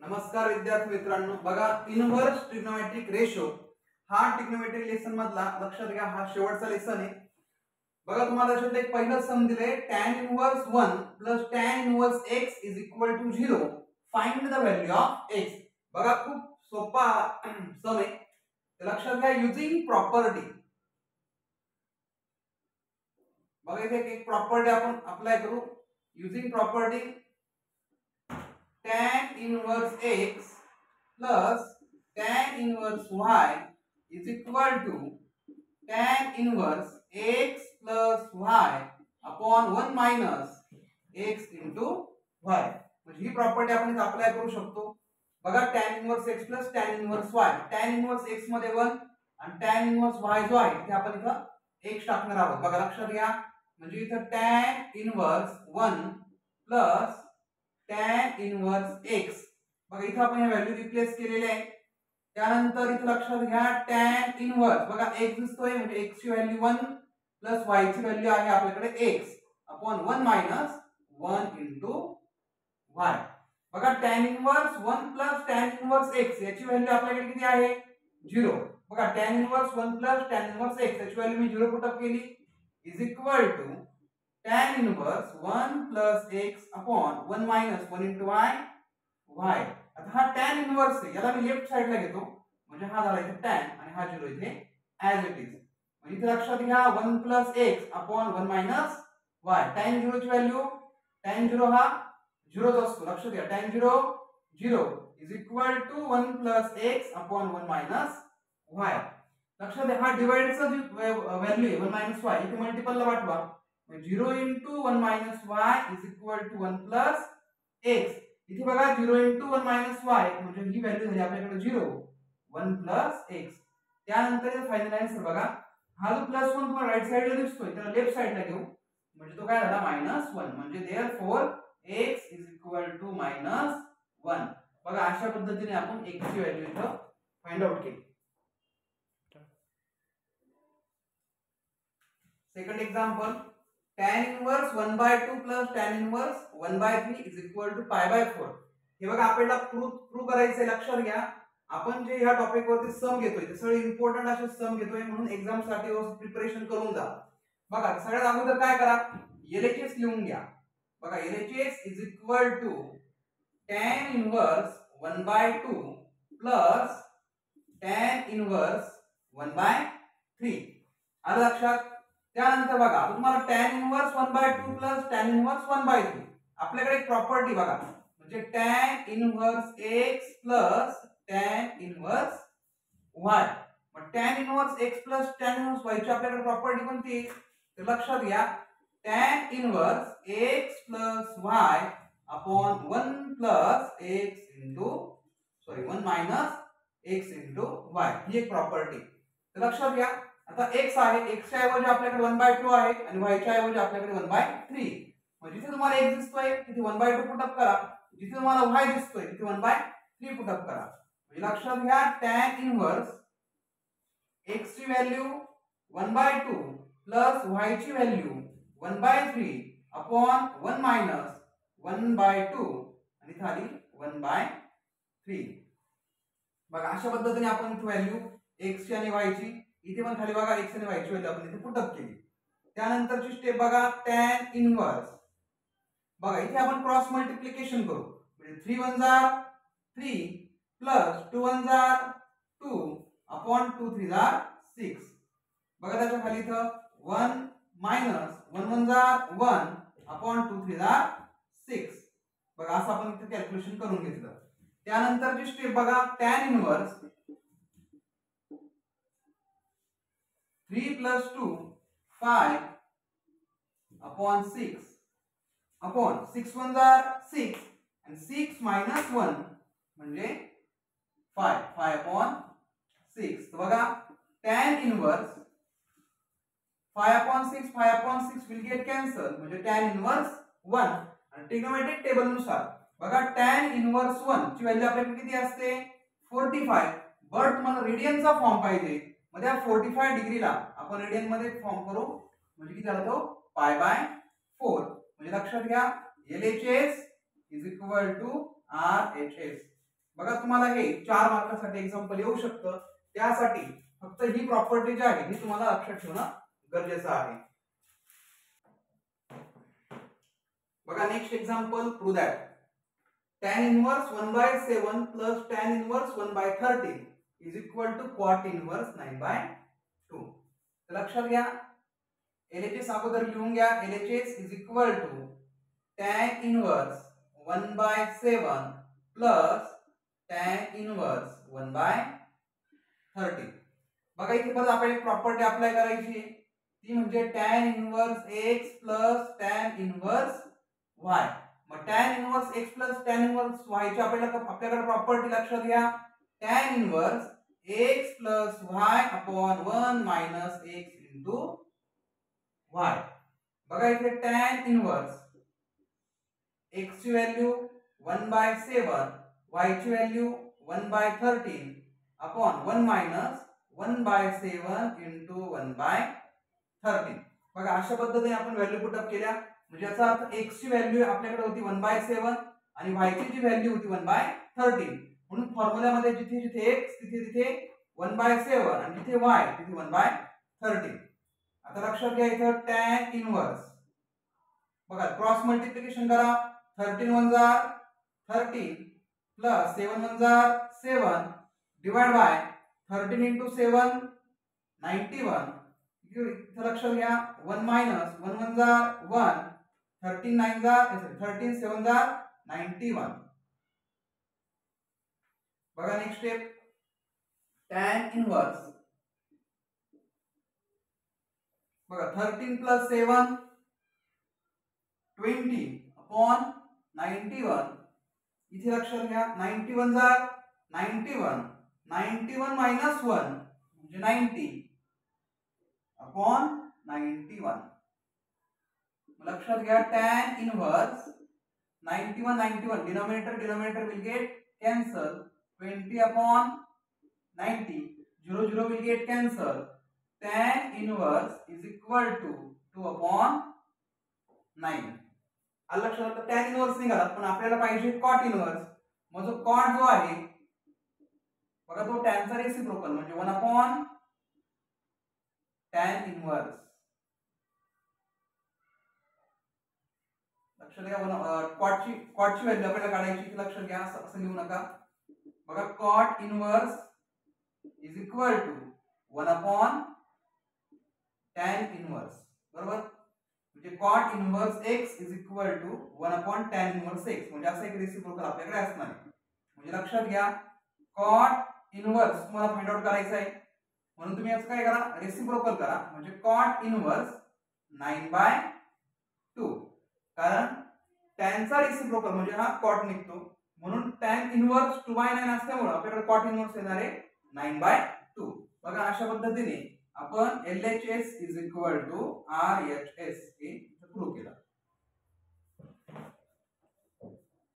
नमस्कार विद्यार्थी मित्रांनो, बघा इनव्हर्स ट्रिग्नोमेट्रिक रेशो हा ट्रिग्नोमेट्रिक लेसन मधला लक्षात घ्या हा शेवटचा लेसन आहे। बघा तुम्हाला त्याच्यात एक पहिलं सम दिले tan inverse 1 plus tan inverse x is equal to 0 find the value of x। बघा खूप सोपा सम आहे, लक्षात घ्या युजिंग प्रॉपर्टी। बघा इथे एक प्रॉपर्टी आपण अप्लाय करू using property tan inverse x plus tan inverse y is equal to tan inverse x plus y upon 1 minus x into y। म्हणजे ही प्रॉपर्टी आपण इथे अप्लाय करू शकतो। बघा tan inverse x plus tan inverse y, tan inverse x मध्ये 1 आणि tan inverse y जो आहे ते आपण इथे x टाकणार आहोत। बघा लक्षात घ्या, म्हणजे इथे tan inverse 1 plus tan inverse x, बघा इथे आपण हे व्हॅल्यू रिप्लेस केलेले आहे। त्यानंतर इथे लक्षात घ्या tan इनव्हर्स, बघा x दिसतोय म्हणजे x ची व्हॅल्यू 1 प्लस y ची व्हॅल्यू आहे आपल्याकडे x upon 1 minus 1 into y। बघा tan inverse 1 plus tan inverse x याची व्हॅल्यू आपल्याकडे किती आहे 0। बघा tan inverse 1 plus tan inverse x याची व्हॅल्यू मी 0 पुट अप केली is equal to tan inverse 1 plus x upon 1 minus 1 into y y। आता हा tan inverse आहे, याला मी लेफ्ट साइडला घेतो म्हणजे हा झाला इथे tan आणि हा 0 इथे as it is। म्हणजे इथे लक्षात घ्या 1 plus x upon 1 minus y। tan 0 ची व्हॅल्यू tan 0 हा 0 च असतो, लक्षात घ्या tan 0 0 is equal to 1 plus x upon 1 minus y। लक्षात घ्या हा डिवाइडचा जी व्हॅल्यू आहे 1 minus y इथे मल्टिपल ला वाटवा 0 into 1 minus y is equal to 1 plus x। इथे बघा 0 into 1 minus y म्हणजे ही व्हॅल्यू झाली आपल्याकडे 0 1 plus x। त्यानंतर फायनल आन्सर बघा हा जो प्लस 1 तुम्हाला राइट साइडला दिसतोय त्याला लेफ्ट साइडला घेऊ म्हणजे तो काय झाला -1 म्हणजे therefore x is equal to -1। बघा अशा पद्धतीने आपण x ची व्हॅल्यू इथं फाइंड आउट केली। Second example tan inverse 1/2 plus tan inverse 1/3 is equal to pi/4। हे बघा आपल्याला प्रूव्ह करायचं आहे, लक्षात घ्या आपण जे ह्या टॉपिक वरती सम घेतोय ते सगळे इम्पॉर्टंट असे सम घेतोय म्हणून एक्झाम साठी प्रिपरेशन करून जा। बघा सगळ्यात अगोदर काय करा LHS लिहून घ्या। बघा LHS is equal to tan inverse 1/2 plus tan inverse 1/3 आलं लक्षात। त्यानंतर बघा तुम्हाला tan inverse 1/2 plus tan inverse 1/3 आपल्याकडे एक प्रॉपर्टी बघा म्हणजे tan inverse x plus tan inverse y। मग tan inverse x plus tan inverse y ची आपल्याकडे प्रॉपर्टी कोणती तर लक्षात घ्या tan inverse x plus y upon 1 plus x into 1 minus x into y ही एक प्रॉपर्टी लक्षात घ्या। आता x आहे, x च्या ऐवजी आपल्याकडे 1/2 आहे आणि y च्या ऐवजी आपल्याकडे 1/3 म्हणजे जिथे तुम्हाला x दिसतोय तिथे 1/2 पुट अप करा, जिथे तुम्हाला y दिसतोय तिथे 1/3 पुट अप करा। म्हणजे लक्षात घ्या tan इनवर्स x ची व्हॅल्यू 1/2 प्लस y ची व्हॅल्यू 1/3 अपॉन 1 मायनस 1/2 आणि इथे आली 1/3। बघा अशा पद्धतीने आपण इथे व्हॅल्यू x ची आणि y ची इथे पण खाली बघा x आणि y ची व्हॅल्यू आपण इथे पुट अप केली। त्यानंतरची स्टेप बघा tan इनवर्स, बघा इथे आपण क्रॉस मल्टिप्लिकेशन करू म्हणजे 3 1 जार 3 प्लस 2 1 जार 2 अपॉन 2 3 जार 6। बघा त्याच्या खाली इथं 1 मायनस 1 1 जार 1 अपॉन 2 3 जार 6। बघा असं आपण इथे कॅल्क्युलेशन करून घेतलं। त्यानंतरची स्टेप बघा tan inverse 3 plus 2 5 upon 6 upon 6 1 jar 6 and 6 minus 1 म्हणजे 5 upon 6। तर बघा tan inverse 5 upon 6 will get cancel म्हणजे tan इनवर्स 1 आणि ट्रिग्नोमेट्रिक टेबल नुसार बघा tan इनवर्स 1 ची व्हॅल्यू आपल्याकडे किती असते 45। बट तुम्हाला रेडियनचा फॉर्म पाहिजे मग त्या 45 डिग्रीला आपण रेडियन मध्ये फॉर्म करू म्हणजे किती आला तो π/4। म्हणजे लक्षात घ्या LHS is equal to RHS। बघा तुम्हाला हे 4 मार्कासाठी एक्झाम्पल येऊ शकतं, त्यासाठी फक्त ही प्रॉपर्टी जी आहे ही तुम्हाला लक्षात ठेवणं गरजेचं आहे. बघा next example, prove that tan inverse 1/7 plus tan inverse 1/13 is equal to cot inverse 9/2. तर लक्षात घ्या, LHS अगोदर लिहून घ्या. LHS is equal to tan inverse 1/7 plus tan inverse 1/13. बघा इथे परत आपल्याला एक प्रॉपर्टी अप्लाय करायची आहे, ती म्हणजे tan inverse x plus tan inverse y. मग tan inverse x plus tan inverse y ची आपल्याकडे प्रॉपर्टी लक्षात घ्या, tan inverse x plus y upon 1 minus x into y. बघा इथे tan inverse x ची व्हॅल्यू 1/7, y ची व्हॅल्यू 1/13 upon 1 minus 1/7 into 1/13. बघा अशा पद्धतीने आपण व्हॅल्यू पुट अप केल्या, म्हणजे याचा अर्थ x ची व्हॅल्यू आपल्याकडे होती 1/7 आणि y ची जी व्हॅल्यू होती 1/13. म्हणून फॉर्म्युल्यामध्ये जिथे जिथे x तिथे 1/7 आणि जिथे y तिथे 1/13. आता लक्षात घ्या इथं tan इनव्हर्स, बघा क्रॉस मल्टिप्लिकेशन करा. 13 1 जा 13 प्लस 7 1 जा 7 डिवाइड बाय 13 into 7 91. इथं लक्षात घ्या 1 minus 1 1 जा 1, 13 9 जा 13 7 जा 91. बघा नेक्स्ट स्टेप, tan इनवर्स, बघा 13 plus 7 20 upon 91. इथे लक्षात घ्या 91 जा 91, 91 minus 1 म्हणजे 90 upon 91. लक्षात घ्या tan inverse 91 91, denominator will get cancel, 20 upon 90, 0 will get cancel. tan inverse is equal to 2 upon 9. आलं लक्षात, tan इनवर्स निघाला, पण आपल्याला पाहिजे cot इनवर्स. मग जो cot जो आहे बघा तो tan चा रेसिप्रोकल म्हणजे 1 upon tan इनवर्स. लक्षात घ्या cot ची व्हॅल्यू आपल्याला काढायची, लक्षात घ्या, असं लिहू नका. बघा cot inverse is equal to 1 upon tan inverse, बरोबर. म्हणजे cot inverse x is equal to 1 upon tan inverse x, म्हणजे असं एक रेसिप्रोकल आपल्याकडे असणार आहे. म्हणजे लक्षात घ्या cot इनवर्स तुम्हाला फाइंड आउट करायचं आहे, म्हणून तुम्ही असं काय करा, रेसिप्रोकल करा. म्हणजे cot इनवर्स 9/2, कारण tan चा रेसिप्रोकल म्हणजे हा cot निघतो, म्हणून tan इनवर्स 2/9 असल्यामुळे आपल्याकडे cot इनवर्स येणार आहे 9/2. बघा अशा पद्धतीने आपण LHS is equal to RHS हे प्रूव्ह केलं.